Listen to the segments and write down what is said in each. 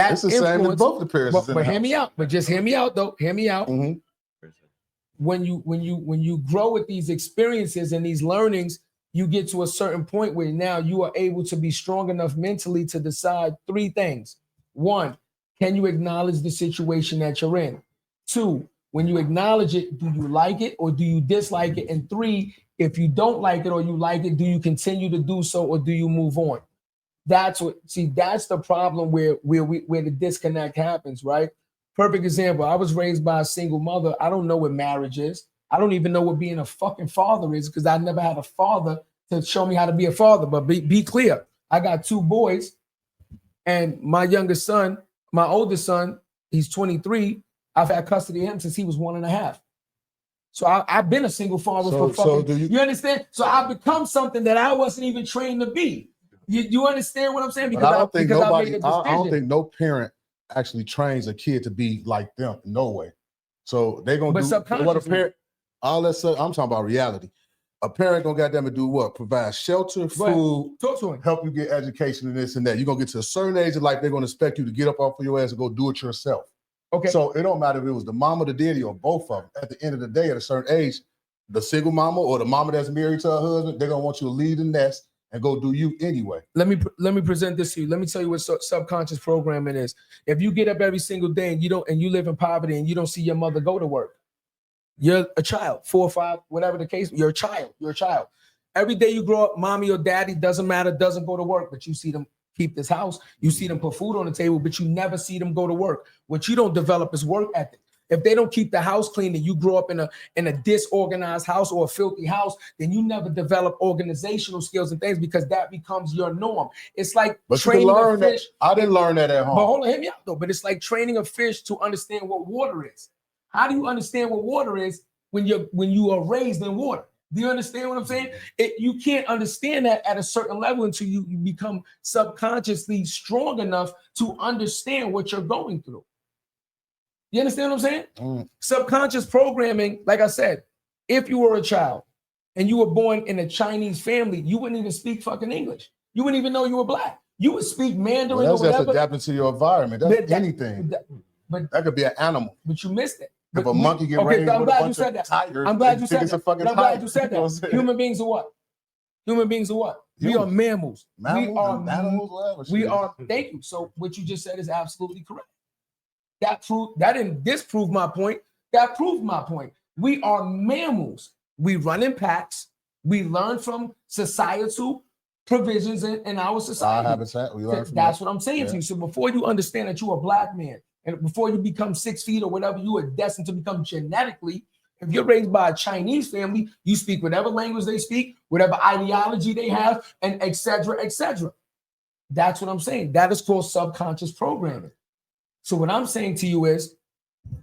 that it's the same as both the parents. But hear me out. But just hear me out, though. Hear me out. Mm-hmm. When you grow with these experiences and these learnings, you get to a certain point where now you are able to be strong enough mentally to decide three things. One, can you acknowledge the situation that you're in? Two, when you acknowledge it, do you like it or do you dislike it? And three, if you don't like it or you like it, do you continue to do so or do you move on? That's the problem where the disconnect happens, right? Perfect example. I was raised by a single mother. I don't know what marriage is. I don't even know what being a fucking father is because I never had a father to show me how to be a father. But be clear, I got two boys, and my youngest son, my oldest son, he's 23. I've had custody of him since he was 1.5. So I've been a single father for fucking. You understand? So I've become something that I wasn't even trained to be. You understand what I'm saying? Because I don't think no parent actually trains a kid to be like them. No way. So they're gonna do what a parent. All that stuff. I'm talking about reality. A parent gonna goddamn it do what? Provide shelter, food, talk to him, help you get education and this and that. You're gonna get to a certain age of life, they're gonna expect you to get up off of your ass and go do it yourself. Okay. So it don't matter if it was the mama, the daddy, or both of them. At the end of the day, at a certain age, the single mama or the mama that's married to her husband, they're gonna want you to leave the nest and go do you anyway. Let me present this to you. Let me tell you what subconscious programming is. If you get up every single day and you live in poverty and you don't see your mother go to work, you're a child, 4 or 5, whatever the case. You're a child. You're a child. Every day you grow up, mommy or daddy, doesn't matter, doesn't go to work, but you see them keep this house. You see them put food on the table, but you never see them go to work. What you don't develop is work ethic. If they don't keep the house clean and you grow up in a disorganized house or a filthy house, then you never develop organizational skills and things because that becomes your norm. It's like training a fish. I didn't learn that at home. But hold on, hear me out though. But it's like training a fish to understand what water is. How do you understand what water is when you are raised in water? Do you understand what I'm saying? You can't understand that at a certain level until you become subconsciously strong enough to understand what you're going through. You understand what I'm saying? Subconscious programming, like I said, if you were a child and you were born in a Chinese family, you wouldn't even speak fucking English. You wouldn't even know you were black. You would speak Mandarin or whatever. That's adapting to your environment. That's anything. But that could be an animal. But you missed it. If a monkey get raised with a bunch of tigers, I'm glad you said that. Human beings are what? Human beings are what? We are mammals. We are. Thank you. So what you just said is absolutely correct. That didn't disprove my point. That proved my point. We are mammals. We run in packs. We learn from societal provisions in our society. Our habitat. We learn from That's what I'm saying to you. So before you understand that you're a black man, and before you become 6 feet or whatever, you are destined to become genetically. If you're raised by a Chinese family, you speak whatever language they speak, whatever ideology they have, and et cetera, et cetera. That's what I'm saying. That is called subconscious programming. So what I'm saying to you is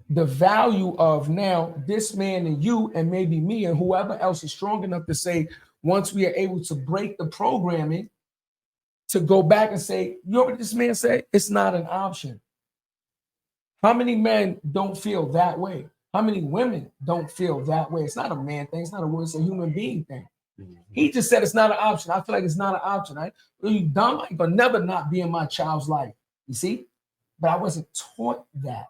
the value of now this man and you and maybe me and whoever else is strong enough to say, once we are able to break the programming, to go back and say, you know what this man said? It's not an option. How many men don't feel that way? How many women don't feel that way? It's not a man thing. It's not a woman. It's a human being thing. He just said it's not an option. I feel like it's not an option. Right? Are you dumb? I can never not be in my child's life. You see? But I wasn't taught that.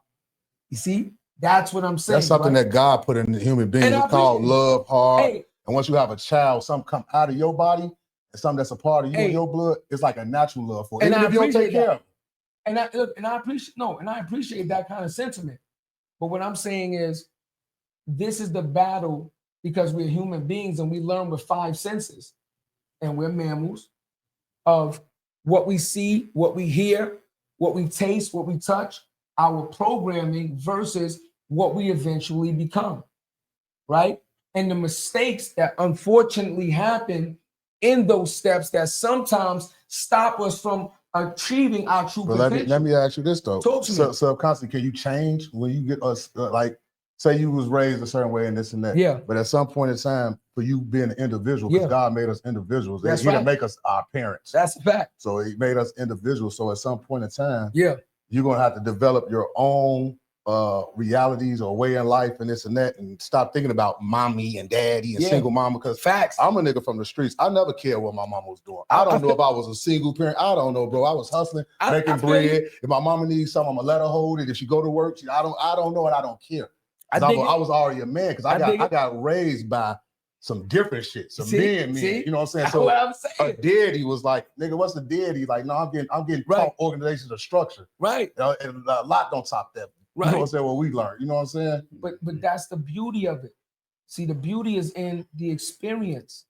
You see? That's what I'm saying. That's something that God put in the human being. It's called love, heart. Hey, and once you have a child, something come out of your body and something that's a part of you and your blood, it's like a natural love for it. Even if you don't take care of it. And I appreciate that kind of sentiment. But what I'm saying is, this is the battle because we're human beings and we learn with 5 senses, and we're mammals of what we see, what we hear, what we taste, what we touch, our programming versus what we eventually become, right? And the mistakes that unfortunately happen in those steps that sometimes stop us from achieving our true potential. Let me ask you this though. Talk to me. Subconsciously, can you change when you get us like say you was raised a certain way and this and that? Yeah. But at some point in time, for you being an individual, because God made us individuals. He didn't make us our parents. That's a fact. So he made us individuals. So at some point in time, you're gonna have to develop your own realities or way in life and this and that, and stop thinking about mommy and daddy and single mama. Because facts, I'm a nigga from the streets. I never cared what my mama was doing. I don't know if I was a single parent. I don't know, bro. I was hustling, making bread. If my mama needs something, I'm gonna let her hold it. If she go to work, I don't know, and I don't care. I was already a man because I got raised by some different shit, some men. You know what I'm saying? So what I'm saying. A daddy was like, nigga, what's the daddy? Like, no, I'm getting taught organizations of structure. Right. And a lot don't top that. Right. You know what I'm saying? What we learned. You know what I'm saying? But that's the beauty of it. See, the beauty is in the experience.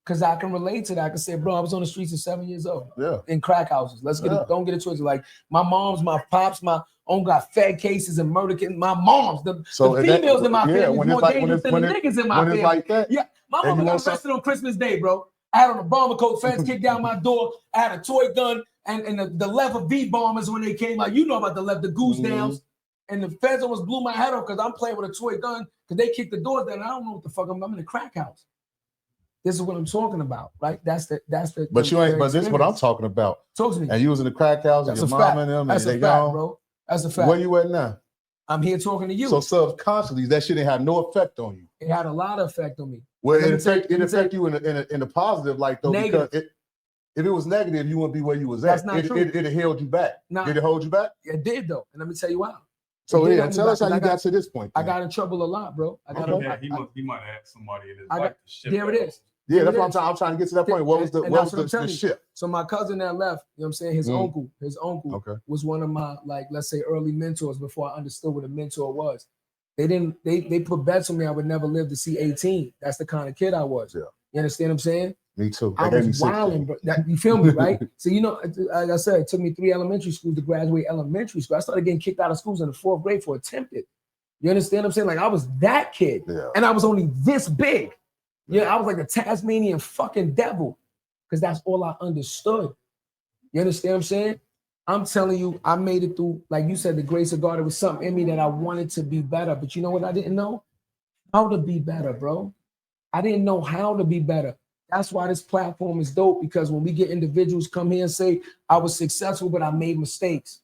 Cause I can relate to that. I can say, bro, I was on the streets at 7 years old. Yeah. In crack houses. Don't get it twisted. Like my moms, my pops, my own got fed cases and murder cases. My moms, the females in my family more dangerous than the niggas in my family. Like that, my mama got arrested on Christmas Day, bro. I had on a bomber coat, feds kicked down my door. I had a toy gun and the lever V bombers when they came out. You know about the goose downs. And the feds almost blew my head off because I'm playing with a toy gun because they kicked the doors down. I don't know what the fuck I'm in a crack house. This is what I'm talking about, right? That's the. But you ain't. But this is what I'm talking about. Talk to me. And you was in the crack house and your mom and them. That's a fact, bro. That's a fact. Where you at now? I'm here talking to you. So subconsciously, that shit ain't had no effect on you. It had a lot of effect on me. Well, it affect you in a positive light though, negative. Because if it was negative, you wouldn't be where you was at. That's not true. It held you back. Nah. Did it hold you back? It did though, and let me tell you why. So tell us how you got to this point. I got in trouble a lot, bro. He might have had somebody in his life to shift. There it is. Yeah, that's what I'm trying to get to that point. What was the shift? So my cousin that left, you know what I'm saying? His uncle was one of my, like, let's say early mentors before I understood what a mentor was. They put bets on me I would never live to see 18. That's the kind of kid I was. Yeah. You understand what I'm saying? Me too. I was wilding, bro. You feel me, right? So, you know, like I said, it took me 3 elementary schools to graduate elementary school. I started getting kicked out of schools in the 4th grade for attempted. You understand what I'm saying? Like, I was that kid. Yeah. And I was only this big. Yeah, I was like a Tasmanian fucking devil. Because that's all I understood. You understand what I'm saying? I'm telling you, I made it through, like you said, the grace of God. There was something in me that I wanted to be better. But you know what I didn't know? How to be better, bro. I didn't know how to be better. That's why this platform is dope, because when we get individuals come here and say, I was successful, but I made mistakes.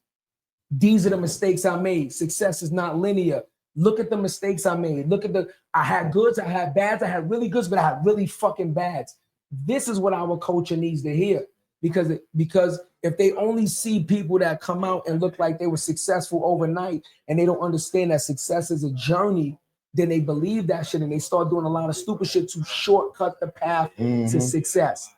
These are the mistakes I made. Success is not linear. Look at the mistakes I made. I had goods, I had bads, I had really goods, but I had really fucking bads. This is what our culture needs to hear. Because if they only see people that come out and look like they were successful overnight and they don't understand that success is a journey, then they believe that shit and they start doing a lot of stupid shit to shortcut the path to success.